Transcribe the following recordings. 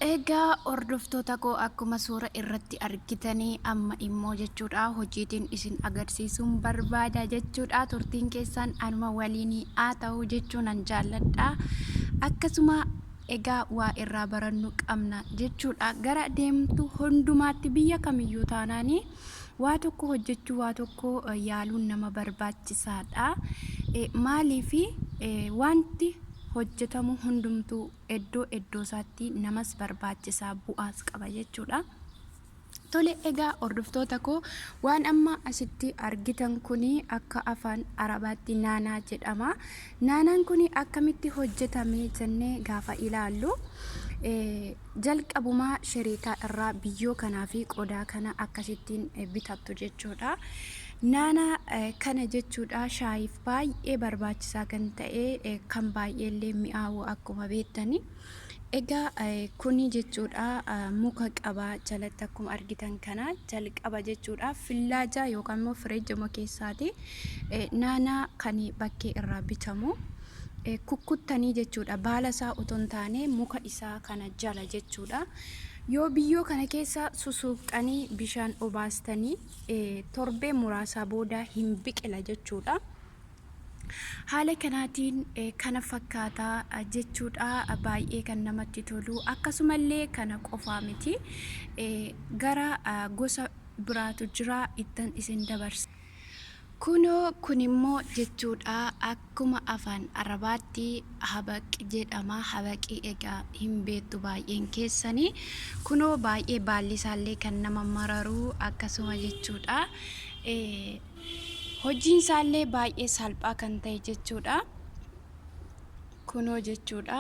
Egaa hordoftoota koo akkuma suura irratti argitanii amma immoo jechuudha hojiitiin isin agarsiisuun barbaada jechuudha. Turtiin keessan anuma waliin haa ta'u jechuun jaalladha. Akkasuma egaa waa irraa barannu qabna jechuudha. Gara deemtu hundumaatti biyya kamiyyuu taanaanii waa tokko hojjechuu waa tokko yaaluun nama barbaachisaadha. Maaliif wanti hojjetamu hundumtuu iddoo isaatti namas barbaachisaa bu'aas qaba jechuudha. Tole egaa hordoftoota koo waan amma asitti argitan kuni akka afaan arabaatti naanaa jedhama. Naanaan kuni akkamitti hojjetame jennee gaafa ilaallu jalqabumaa shariikaa irraa biyyoo kanaa fi qodaa kana akkasittiin bitattu jechuudha. Naanaa kana jechuudha shaayiif baay'ee barbaachisaa kan ta'e kan baay'eellee mi'aawu akkuma beektani. Egaa kuni jechuudha muka qabaa jalatti akkuma argitan kana jalqaba jechuudha fillaajaa yookaan immoo fireejjama keessaati naanaa kan bakkee irraa bitamu kukkuttanii jechuudha baala isaa otoo hin taane muka isaa kana jala jechuudha. Yoo biyyoo kana keessa susuuqanii bishaan obaastanii torbee muraasaa booda hin biqila jechuudha. Haala kanaatiin kana fakkaataa jechuudha baay'ee kan namatti tolu akkasumallee kana qofaa miti gara gosa biraatu jira ittan isin dabarsa. Kun immoo jechuudha akkuma afaan arabaatti habaqi jedhama. Habaqi egaa hin beektu baay'een keessanii. Kunoo baay'ee baalli isaallee kan nama mararu akkasuma jechuudha. Hojiin isaallee baay'ee salphaa kan ta'e jechuudha. Kunoo jechuudha.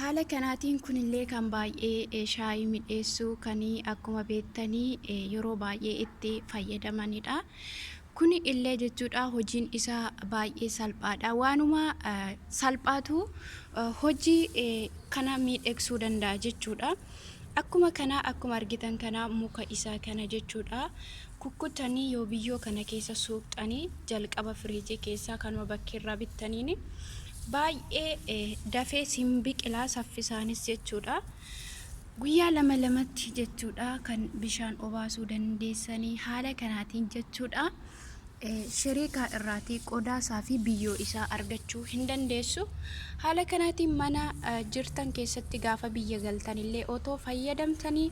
Haala kanaatiin kunillee kan baay'ee shaayii midheessuu kan akkuma beektanii yeroo baay'ee itti fayyadamanidha. Kuni illee jechuudha hojiin isaa baay'ee salphaadha. Waanuma salphaatu hojii kana miidhagsuu danda'a jechuudha. Akkuma kana akkuma argitan kana muka isaa kana jechuudha. Kukkutanii yoo biyyoo kana keessa suuqxanii jalqaba firiijii keessaa kanuma bakkeerraa bittaniini baay'ee dafee sin biqilaa saffisaanis jechuudha. Guyyaa lama lamatti jechuudha kan bishaan obaasuu dandeessanii haala kanaatiin jechuudha. Shariikaa irraatii qodaasaa fi biyyoo isaa argachuu hin dandeessu. Haala kanaatiin mana jirtan keessatti gaafa biyya galtanillee otoo fayyadamtanii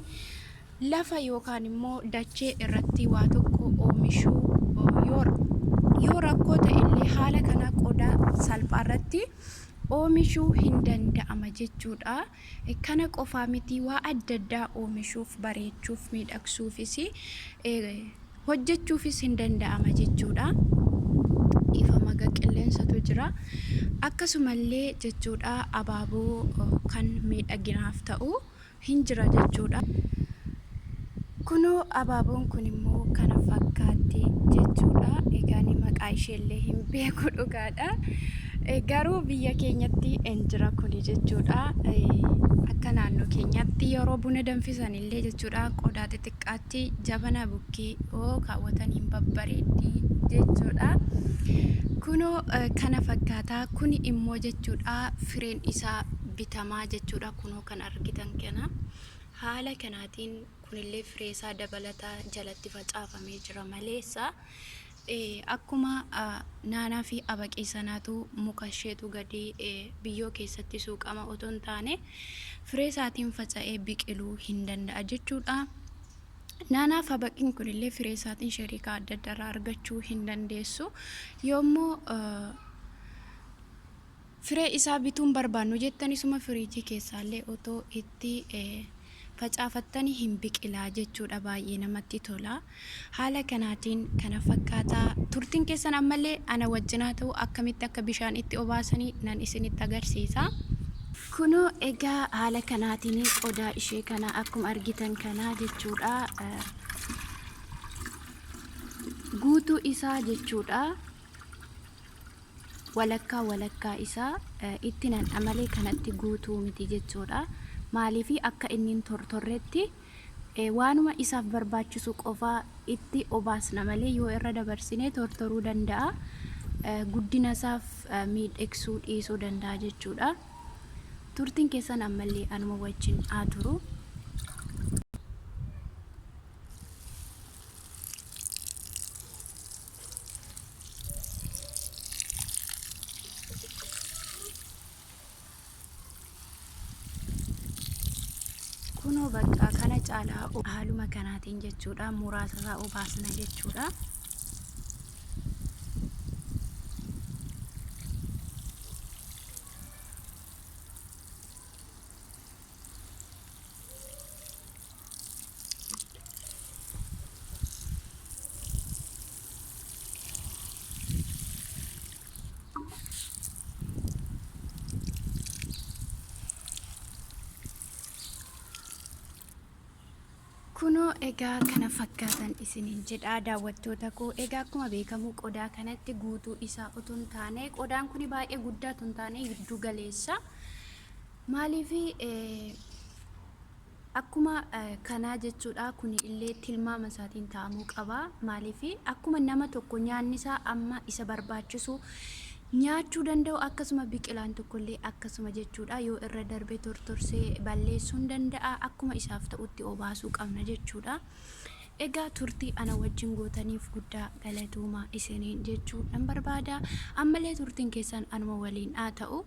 lafa yookaan immoo dachee irratti waa tokko oomishuu yoo rakkoo ta'ellee haala kana qodaa salphaa irratti oomishuu hin danda'ama jechuudha. Kana qofaa miti waa adda addaa oomishuuf bareechuuf miidhagsuufis hojjechuufis hin danda'ama jechuudha. Ifa maga qilleensatu jira. Akkasumallee jechuudha abaaboo kan miidhaginaaf ta'u hin jira jechuudha. Kunoo abaaboon kun immoo kana fakkaatti jechuudha. Egaa ni maqaa isheellee hin beeku dhugaadha. Garuu biyya keenyatti hin jira kuni jechuudha. Akka naannoo keenyatti yeroo buna danfisan illee jechuudha qodaa xixiqqaatti jabana bukkee oo kaawwatan hin babbareeddi jechuudha. Kunoo kana fakkaataa kuni immoo jechuudha fireen isaa bitamaa jechuudha. Kunoo kan argitan kana haala kanaatiin kunillee firee isaa dabalataa jalatti facaafamee jira maleessa akkuma naanaa fi abaqii sanaatu muka isheetu gadi biyyoo keessatti suuqama otoo hin taane firee isaatiin faca'ee biqiluu hin danda'a jechuudha. Naanaa fi abaqiin kunillee firee isaatiin shariikaa adda addaa argachuu hin dandeessu. Yoommoo firee isaa bituun barbaannu jettanisuma firiijii keessaallee otoo itti facaafattanii hin biqilaa jechuudha. Baay'ee namatti tola. Haala kanaatiin kana fakkaataa turtiin keessan ammallee ana wajjinaa ta'u akkamitti akka bishaan itti obaasanii nan isinitti agarsiisa. Kunoo egaa haala kanaatiin qodaa ishee kana akkuma argitan kana jechuudha guutuu isaa jechuudha walakkaa isaa itti nan amalee kanatti guutuu miti jechuudha. Maaliif akka inni tortorretti waanuma isaaf barbaachisu qofaa itti obaasna malee yoo irra dabarsinee tortoruu danda'a. Guddina isaaf miidhagsuu dhiisuu danda'a jechuudha. turtiin keessan ammallee anuma wajjin haa turu. Kunoo bakka kana caalaa haaluma kanaatiin jechuudha, muraasa isaa obaasna jechuudha. Kunoo egaa kana fakkaatan isiniin jedha daawwattoota koo. Egaa akkuma beekamu qodaa kanatti guutuu isaa utuu hin taane, qodaan kun baay'ee guddaa utuu hin taane giddu galeessa. Maaliif akkuma kanaa jechuudha, kun illee tilmaama isaatiin taa'amuu qaba. Maaliif akkuma nama tokko nyaanni isaa amma isa barbaachisu nyaachuu danda'u, akkasuma biqilaan tokkollee akkasuma jechuudha. Yoo irra darbee tortorsee balleessuu danda'a, akkuma isaaf ta'utti obaasuu qabna jechuudha. Egaa turtii ana wajjin gootaniif guddaa galatooma isiniin jechuudhaan barbaada. Ammallee turtiin keessan anuma waliin haa ta'u.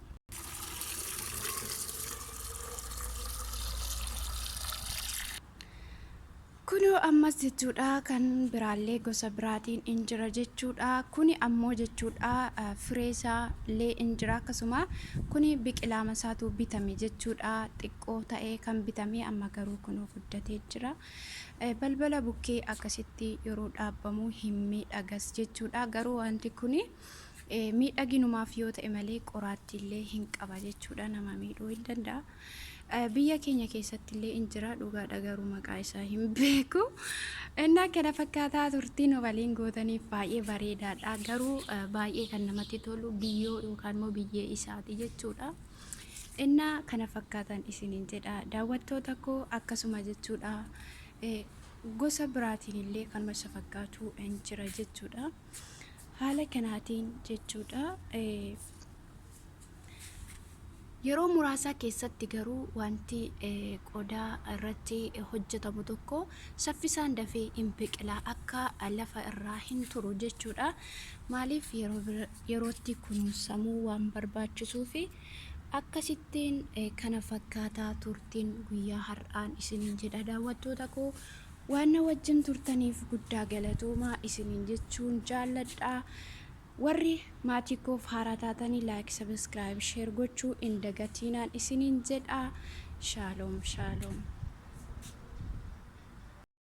Kunoo ammas jechuudha, kan biraallee gosa biraatiin injira jechuudha. Kuni ammoo jechuudha fireesaa illee injira, akkasuma kuni biqilaa masaatu bitame jechuudha. Xiqqoo ta'ee kan bitame, amma garuu kunoo guddatee jira. Balbala bukkee akkasitti yeroo dhaabbamu hin miidhagas jechuudha. Garuu wanti kuni miidhaginumaaf yoo ta'e malee qoraattiillee hin qaba jechuudha, nama miidhuu hin danda'a. Biyya keenya keessatti illee injira, dhugaadha, garuu maqaa isaa hin beeku. Innaa kana fakkaataa turtiin waliin gootaniif baay'ee bareedaadha. Garuu baay'ee kan namatti tolu biyyoo yookaan immoo biyyee isaati jechuudha. Innaa kana fakkaatan isiniin jedha daawwattoota koo. Akkasuma jechuudha gosa biraatiin illee kan masa fakkaatu injira jechuudha. Haala kanaatiin jechuudha. Yeroo muraasa keessatti garuu wanti qodaa irratti hojjetamu tokko saffisaan dafee hin biqila, akka lafa irraa hin turu jechuudha. Maaliif yerootti kunuunsamuu waan barbaachisuu fi akkasittiin kana fakkaataa turtiin guyyaa har'aan isiniin jedha daawwattoota koo. Waan wajjin turtaniif guddaa galatooma isiniin jechuun jaalladha. Warri maatii koof haaraa taatanii like, subscribe, share gochuu hin dagatinaa isiniin jedha. Shalom, shalom.